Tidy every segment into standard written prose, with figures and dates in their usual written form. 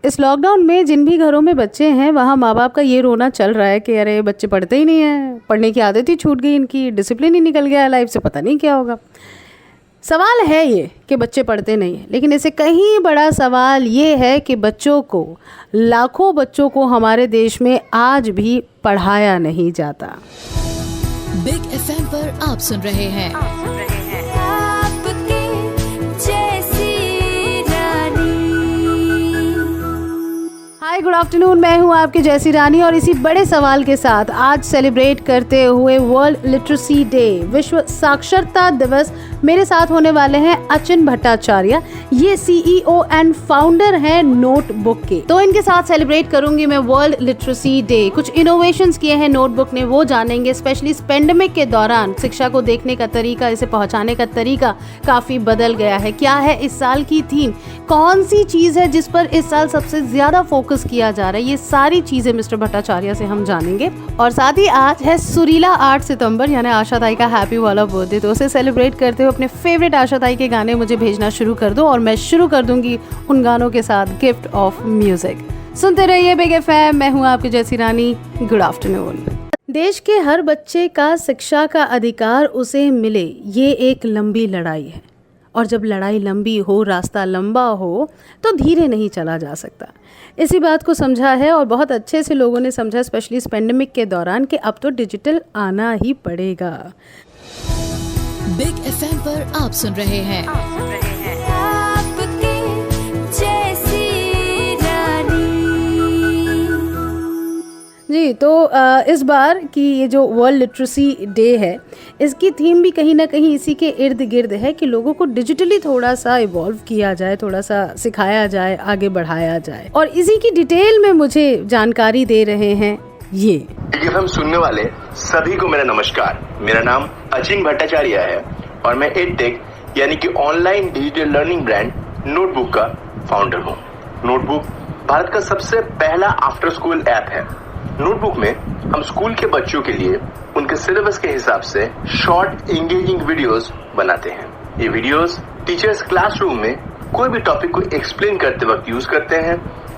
इस लॉकडाउन में जिन भी घरों में बच्चे हैं वहाँ माँ बाप का ये रोना चल रहा है कि अरे बच्चे पढ़ते ही नहीं हैं, पढ़ने की आदत ही छूट गई, इनकी डिसिप्लिन ही निकल गया है लाइफ से, पता नहीं क्या होगा। सवाल है ये कि बच्चे पढ़ते नहीं हैं, लेकिन इससे कहीं बड़ा सवाल ये है कि बच्चों को, लाखों बच्चों को हमारे देश में आज भी पढ़ाया नहीं जाता। बिग एफएम पर आप सुन रहे हैं हाय गुड आफ्टरनून, मैं हूं आपकी जैसी रानी और इसी बड़े सवाल के साथ आज सेलिब्रेट करते हुए वर्ल्ड लिटरेसी डे, विश्व साक्षरता दिवस, मेरे साथ होने वाले हैं अचिन भट्टाचार्य। ये सीईओ एंड फाउंडर हैं नोटबुक के। तो इनके साथ सेलिब्रेट करूंगी मैं वर्ल्ड लिटरेसी डे। कुछ इनोवेशंस किए हैं नोटबुक ने, वो जानेंगे। स्पेशली पेंडेमिक के दौरान शिक्षा को देखने का तरीका, इसे पहुंचाने का तरीका काफी बदल गया है। क्या है इस साल की थीम, कौन सी चीज है जिस पर इस साल सबसे ज्यादा फोकस किया जा रहा है, ये सारी चीजें मिस्टर भट्टाचार्य से हम जानेंगे। और साथ ही आज है सुरीला 8 सितंबर यानी आशा ताई का हैप्पी वाला बर्थडे। तो उसे सेलिब्रेट करते हुए अपने फेवरेट आशा ताई के गाने मुझे भेजना शुरू कर दो और मैं शुरू कर दूंगी उन गानों के साथ गिफ्ट ऑफ म्यूजिक। सुनते रहिए बिग एफएम, मैं हूँ आपकी जैसी रानी। Good afternoon. देश के हर बच्चे का शिक्षा का अधिकार उसे मिले, ये एक लंबी लड़ाई है और जब लड़ाई लंबी हो, रास्ता लंबा हो तो धीरे नहीं चला जा सकता। इसी बात को समझा है और बहुत अच्छे से लोगों ने समझा, स्पेशली इस पेंडेमिक के दौरान, कि अब तो डिजिटल आना ही पड़ेगा। बिग एफएम पर आप सुन रहे हैं जी। तो इस बार की ये जो वर्ल्ड लिटरेसी डे है, इसकी थीम भी कहीं ना कहीं इसी के इर्द गिर्द है कि लोगों को डिजिटली थोड़ा सा इवॉल्व किया जाए, थोड़ा सा सिखाया जाए, आगे बढ़ाया जाए। और इसी की डिटेल में मुझे जानकारी दे रहे हैं ये हम सुनने वाले सभी को मेरा नमस्कार। मेरा नाम अचिन भट्टाचार्य है और मैं एडटेक यानी कि online digital learning brand notebook का फाउंडर हूँ। नोटबुक भारत का सबसे पहला आफ्टर स्कूल ऐप है। नोटबुक में हम स्कूल के बच्चों के लिए उनके सिलेबस के हिसाब से शॉर्ट एंगेजिंग वीडियोस बनाते हैं। ये वीडियोस टीचर्स क्लासरूम में कोई भी टॉपिक को एक्सप्लेन करते वक्त यूज करते हैं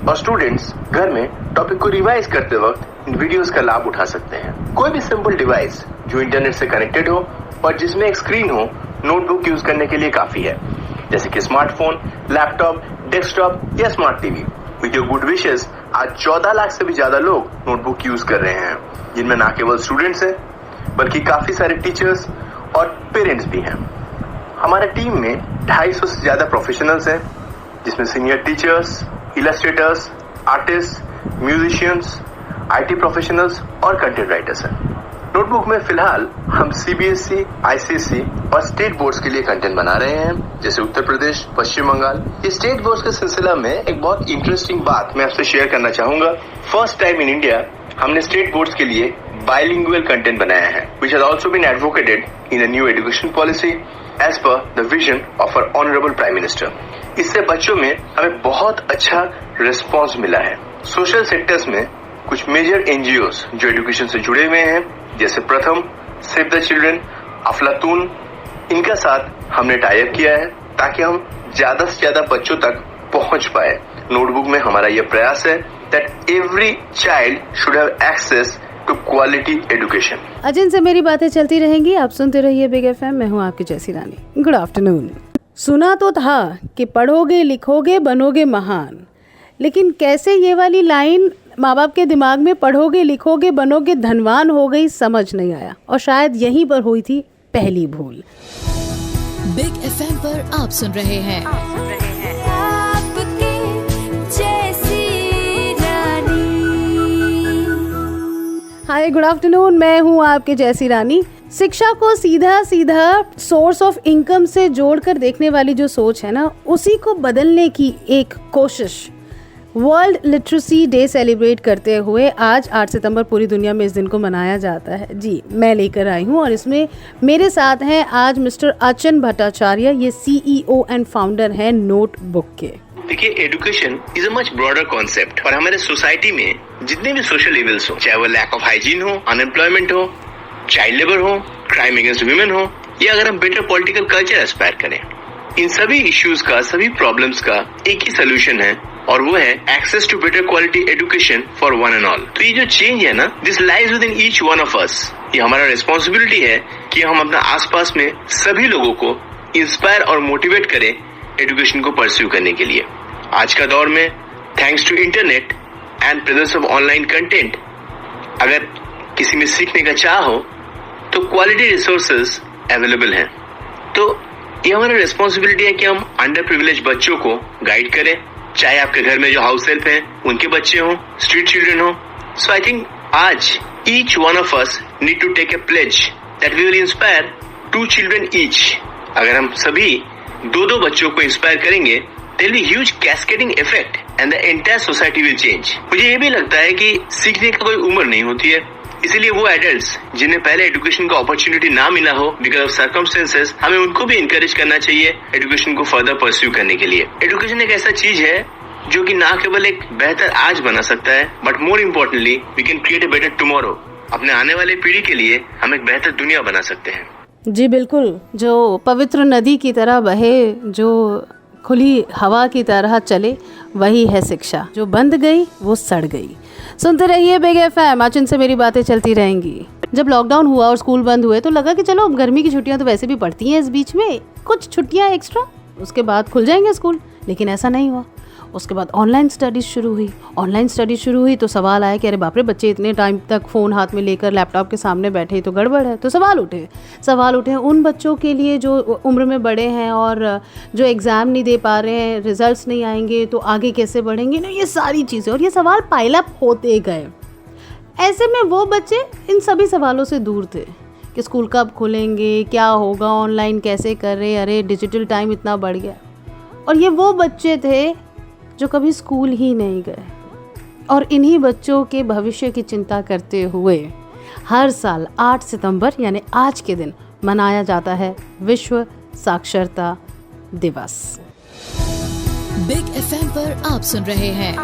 और स्टूडेंट्स घर में टॉपिक को रिवाइज करते वक्त इन वीडियोस का लाभ उठा सकते हैं। कोई भी सिंपल डिवाइस जो इंटरनेट से कनेक्टेड हो और जिसमें एक स्क्रीन हो, नोटबुक यूज करने के लिए काफी है, जैसे कि स्मार्टफोन, लैपटॉप, डेस्कटॉप या smart TV. With your good wishes आज 14 लाख से भी ज्यादा लोग नोटबुक यूज कर रहे हैं, जिनमें ना केवल स्टूडेंट्स हैं बल्कि काफी सारे टीचर्स और पेरेंट्स भी हैं। हमारे टीम में 250 से ज्यादा प्रोफेशनल्स हैं, जिसमें senior teachers, illustrators, artist, musicians, IT professionals और कंटेंट राइटर्स हैं। नोटबुक में फिलहाल हम सीबीएसई, आईसीएसई और स्टेट बोर्ड्स के लिए कंटेंट बना रहे हैं, जैसे उत्तर प्रदेश, पश्चिम बंगाल। ये स्टेट बोर्ड्स के सिलसिला में एक बहुत इंटरेस्टिंग बात मैं आपसे शेयर करना चाहूंगा। फर्स्ट टाइम इन इंडिया हमने स्टेट बोर्ड्स के लिए बाइलिंगुअल कंटेंट बनाया है, which has also been advocated in a new education policy as per the vision of our honorable Prime Minister. इससे बच्चों में हमें बहुत अच्छा रिस्पॉन्स मिला है। सोशल सेक्टर्स में कुछ मेजर एनजीओस जो एजुकेशन से जुड़े हुए हैं, जैसे प्रथम, सेव द चिल्ड्रन, अफलातून, इनका साथ हमने टाई अप किया है ताकि हम ज्यादा से ज्यादा बच्चों तक पहुंच पाए। नोटबुक में हमारा यह प्रयास है that every child should have access to quality education। अजिन से मेरी बातें चलती रहेंगी, आप सुनते रहिए बिग एफएम, मैं हूँ आपकी जैसी रानी। Good afternoon. सुना तो था कि पढ़ोगे लिखोगे बनोगे महान, लेकिन कैसे ये वाली लाइन माँ बाप के दिमाग में पढ़ोगे लिखोगे बनोगे धनवान हो गई, समझ नहीं आया। और शायद यहीं पर हुई थी पहली भूल। बिग एफएम पर आप सुन रहे हैं हाय गुड आफ्टरनून, मैं हूँ आपके जैसी रानी। शिक्षा को सीधा सीधा सोर्स ऑफ इनकम से जोड़कर देखने वाली जो सोच है ना, उसी को बदलने की एक कोशिश वर्ल्ड लिटरेसी डे सेलिब्रेट करते हुए आज 8 सितंबर पूरी दुनिया में इस दिन को मनाया जाता है। जी, मैं लेकर आई हूँ और इसमें मेरे साथ हैं आज मिस्टर अचिन भट्टाचार्य, ये सीईओ एंड फाउंडर हैं नोटबुक के। देखिए, education is a much broader concept और हमारे सोसाइटी में जितने भी सोशल इविल्स हो, चाहे वो लैक ऑफ हाइजीन हो, अनएम्प्लॉयमेंट हो, चाइल्ड लेबर हो, क्राइम अगेंस्ट वुमेन हो, या अगर हम बेटर पॉलिटिकल कल्चर एस्पायर करें, इन सभी इश्यूज का, सभी प्रॉब्लम्स का एक ही सोल्यूशन है और वो है access to better quality education for one and all. तो ये जो चेंज है ना, this lies with in each one of us. ये हमारा रिस्पॉन्सिबिलिटी है कि हम अपना आसपास में सभी लोगों को इंस्पायर और मोटिवेट करें एजुकेशन को परस्यू करने के लिए। आज का दौर में thanks to internet and presence of online content, अगर किसी में सीखने का चाह हो तो क्वालिटी रिसोर्सेज अवेलेबल हैं। तो ये हमारा रिस्पॉन्सिबिलिटी है कि हम अंडर प्रिविलेज बच्चों को गाइड करें, चाहे आपके घर में जो हाउस हेल्प हैं उनके बच्चे हों, स्ट्रीट चिल्ड्रन हो। सो आई थिंक आज each one of us need to take a pledge that we will inspire 2 children each. अगर हम सभी 2 बच्चों को इंस्पायर करेंगे, there will be huge cascading effect and the entire society will change. मुझे ये भी लगता है कि सीखने का कोई उम्र नहीं होती है, इसीलिए वो एडल्ट्स जिन्हें पहले एजुकेशन का अपॉर्चुनिटी ना मिला हो बिकॉज ऑफ सर्कमस्टेंसेस, हमें उनको भी इनकरेज करना चाहिए एजुकेशन को फर्दर परस्यू करने के लिए। एजुकेशन एक ऐसा चीज है जो कि ना केवल एक बेहतर आज बना सकता है, but more importantly we can create a better tomorrow. अपने आने वाले पीढ़ी के लिए हम एक बेहतर दुनिया बना सकते हैं। जी बिल्कुल, जो पवित्र नदी की तरह बहे, जो खुली हवा की तरह चले, वही है शिक्षा। जो बंद गई वो सड़ गई। सुनते रहिए बिग एफएम, आज इनसे मेरी बातें चलती रहेंगी। जब लॉकडाउन हुआ और स्कूल बंद हुए तो लगा कि चलो अब गर्मी की छुट्टियां तो वैसे भी पड़ती हैं, इस बीच में कुछ छुट्टियां एक्स्ट्रा, उसके बाद खुल जाएंगे स्कूल। लेकिन ऐसा नहीं हुआ। उसके बाद ऑनलाइन स्टडीज शुरू हुई तो सवाल आया कि अरे बाप रे, बच्चे इतने टाइम तक फ़ोन हाथ में लेकर लैपटॉप के सामने बैठे तो गड़बड़ है। तो सवाल उठे उन बच्चों के लिए जो उम्र में बड़े हैं और जो एग्ज़ाम नहीं दे पा रहे हैं, रिजल्ट्स नहीं आएंगे तो आगे कैसे बढ़ेंगे ना, ये सारी चीज़ें। और ये सवाल पाइल अप होते गए। ऐसे में वो बच्चे इन सभी सवालों से दूर थे कि स्कूल कब खुलेंगे, क्या होगा, ऑनलाइन कैसे कर रहे, अरे डिजिटल टाइम इतना बढ़ गया। और ये वो बच्चे थे जो कभी स्कूल ही नहीं गए। और इन्हीं बच्चों के भविष्य की चिंता करते हुए हर साल 8 सितंबर यानी आज के दिन मनाया जाता है विश्व साक्षरता दिवस। बिग एफएम पर आप सुन रहे हैं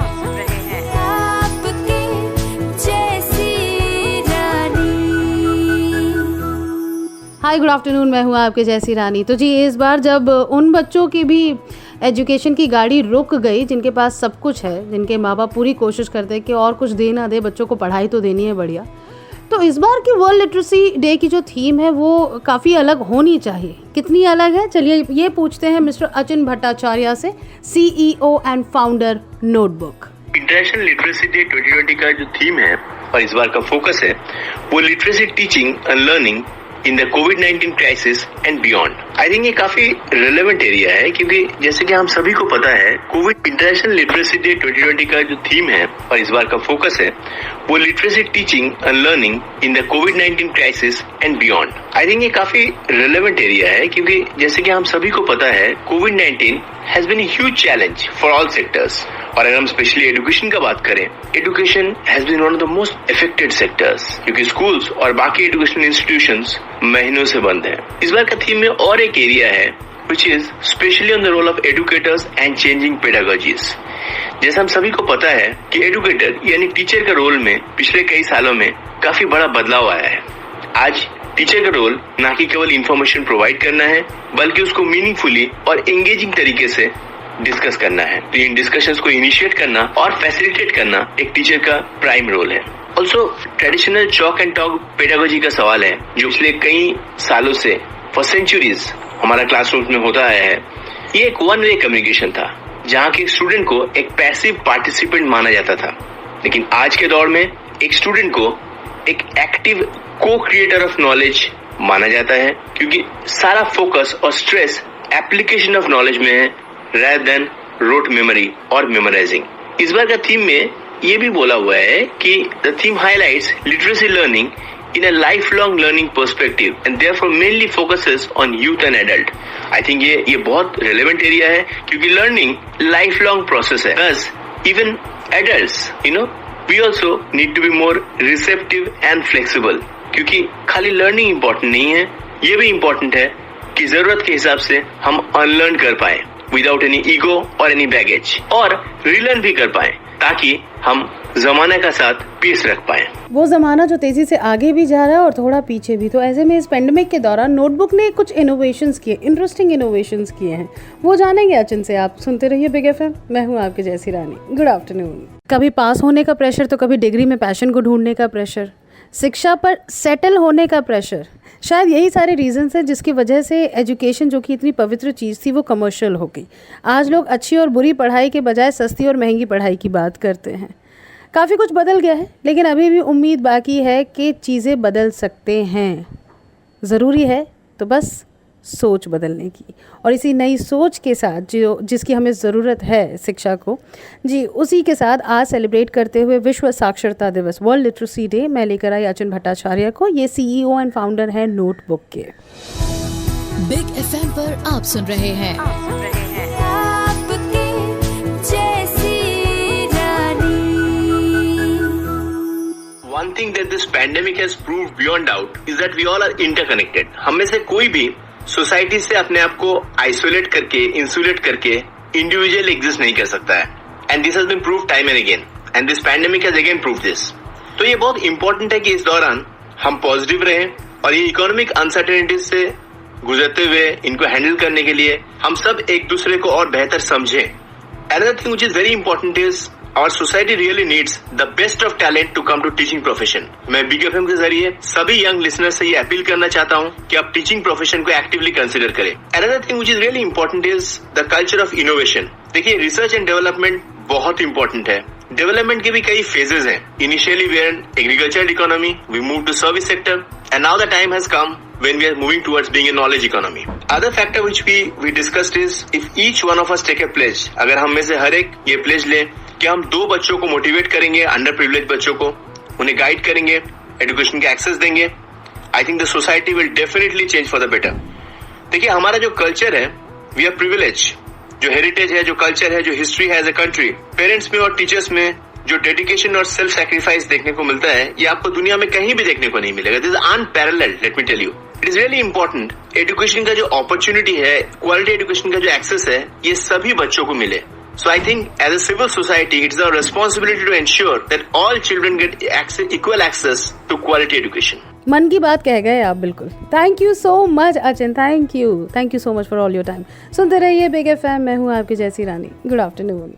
हाय गुड आफ्टरनून, मैं हूँ आपके जैसी रानी। तो जी, इस बार जब उन बच्चों की भी एजुकेशन की गाड़ी रुक गई जिनके पास सब कुछ है, जिनके माँ बाप पूरी कोशिश करते हैं कि और कुछ दे ना दे, बच्चों को पढ़ाई तो देनी है बढ़िया, तो इस बार की वर्ल्ड लिटरेसी डे की जो थीम है वो काफ़ी अलग होनी चाहिए। कितनी अलग है, चलिए ये पूछते हैं मिस्टर अचिन भट्टाचार्य से, CEO and founder notebook. International literacy day 2020 का जो थीम है और इस बार का फोकस है वो literacy teaching and learning in the covid crisis and beyond. I think ये काफी रिलेवेंट एरिया है क्योंकि जैसे कि हम सभी को पता है, कोविड इंटरनेशनल लिटरेसी डे 2020 का जो थीम है और इस बार का फोकस है वो literacy teaching and learning in the covid crisis and beyond. I think ये काफी रिलेवेंट एरिया है क्योंकि जैसे कि हम सभी को पता है, कोविड-19 has been a huge challenge for all sectors. और अगर हम स्पेशली एजुकेशन का बात करें, education has been one of the most affected sectors क्योंकि स्कूल्स और बाकी एजुकेशनल इंस्टीट्यूशंस महीनों से बंद है। इस बार का थीम में और एक एरिया है which is specially on the role of educators and changing pedagogies। जैसा हम सभी को पता है कि एजुकेटर यानी टीचर का रोल में पिछले कई सालों में काफी बड़ा बदलाव आया है। आज टीचर का रोल ना कि केवल इंफॉर्मेशन प्रोवाइड करना है बल्कि उसको मीनिंगफुली और एंगेजिंग तरीके से डिस्कस करना है। तो इन डिस्कशंस को इनिशिएट करना और फैसिलिटेट करना एक टीचर का प्राइम रोल है। Also traditional chalk and talk pedagogy का सवाल है जो पिछले कई सालों से फॉर सेंचुरीज हमारा क्लासरूम में होता आया है। ये एक वन वे कम्युनिकेशन था जहाँ के स्टूडेंट को एक पैसिव पार्टिसिपेंट माना जाता था, लेकिन आज के दौर में एक स्टूडेंट को एक एक्टिव को क्रिएटर ऑफ नॉलेज माना जाता है क्योंकि सारा फोकस और स्ट्रेस एप्लीकेशन ऑफ नॉलेज में है rather than rote memory or memorizing। इस बार का थीम में ये भी बोला हुआ है कि the theme highlights literacy learning in a lifelong learning perspective and therefore mainly focuses on youth and adult। I think ये बहुत relevant area है क्योंकि learning lifelong process है। Thus even adults, we also need to be more receptive and flexible क्योंकि खाली learning important नहीं है, ये भी important है कि जरूरत के हिसाब से हम unlearn कर पाए विदाउट एनी ईगो और एनी बैगेज, और रीलर्न भी कर पाए ताकि हम जमाने का साथ पीस रख पाए। वो ज़माना जो तेज़ी से आगे भी जा रहा है और थोड़ा पीछे भी, तो ऐसे में इस पेंडेमिक के दौरान नोटबुक ने कुछ इनोवेशंस किए, इंटरेस्टिंग इनोवेशंस किए हैं। वो जानेंगे अचिन से। आप सुनते रहिए बिग एफएम। मैं हूँ आपकी जैसी रानी। Good afternoon. कभी पास होने का प्रेशर तो कभी डिग्री में पैशन को ढूंढने का प्रेशर, शिक्षा पर सेटल होने का प्रेशर। शायद यही सारे रीजंस हैं जिसकी वजह से एजुकेशन जो कि इतनी पवित्र चीज़ थी वो कमर्शियल हो गई। आज लोग अच्छी और बुरी पढ़ाई के बजाय सस्ती और महंगी पढ़ाई की बात करते हैं। काफ़ी कुछ बदल गया है, लेकिन अभी भी उम्मीद बाकी है कि चीज़ें बदल सकते हैं। ज़रूरी है तो बस सोच बदलने की, और इसी नई सोच के साथ जिसकी हमें ज़रूरत है शिक्षा को, जी उसी के साथ आज सेलिब्रेट करते हुए विश्व साक्षरता दिवस, वर्ल्ड लिटरेसी डे, मैं लेकर आई अचिन भट्टाचार्य को। ये CEO एंड फाउंडर हैं नोटबुक के। बिग एफएम पर आप सुन रहे हैं आपकी जैसी रानी। One thing that this pandemic has proved beyond doubt is that we all are interconnected. हम में से कोई भी सोसाइटी से अपने आप को आइसोलेट करके, इंसुलेट करके इंडिविजुअल एग्जिस्ट नहीं कर सकता है। And this has been proved time and again, and this pandemic has again proved this. तो ये बहुत इंपॉर्टेंट है कि इस दौरान हम पॉजिटिव रहें और ये इकोनॉमिक अनसर्टेनिटीज से गुजरते हुए इनको हैंडल करने के लिए हम सब एक दूसरे को और बेहतर समझें। Another thing which is very important is our society really needs the best of talent to come to teaching profession. मैं बिग एफएम के जरिए सभी यंग लिसनर से ये अपील करना चाहता हूँ कि आप टीचिंग प्रोफेशन को एक्टिवली कंसिडर करें। Another thing which is really important is the culture of innovation. देखिए, रिसर्च एंड डेवलपमेंट बहुत इंपॉर्टेंट है। डेवलपमेंट के भी कई फेजेस हैं। Initially we are agricultural economy, we move to service sector, and now the time has come when we are moving towards being a knowledge economy. Other factor which we discussed is if each one of us take a pledge. अगर हम में से हर एक ये pledge ले कि हम 2 बच्चों को मोटिवेट करेंगे, अंडर प्रिविलेज बच्चों को, उन्हें गाइड करेंगे, एजुकेशन के एक्सेस देंगे, I think the society will definitely change for the better. देखिए, हमारा जो कल्चर है, वी आर प्रिविलेज, जो हेरिटेज है, जो कल्चर है, जो हिस्ट्री है एज ए कंट्री, पेरेंट्स में और टीचर्स में जो डेडिकेशन और सेल्फ सैक्रिफाइस देखने को मिलता है, ये आपको दुनिया में कहीं भी देखने को नहीं मिलेगा। This is unparalleled, let me tell you. It is really important education का जो अपॉर्चुनिटी है, क्वालिटी एजुकेशन का जो एक्सेस है, ये सभी बच्चों को मिले। So I think as a civil society, it's our responsibility to ensure that all children get equal access to quality education. मन की बात कह गए आप बिल्कुल। Thank you so much Achin, thank you so much for all your time. सुनते रहिए big FM. मैं हूँ आपकी जैसी रानी। Good afternoon.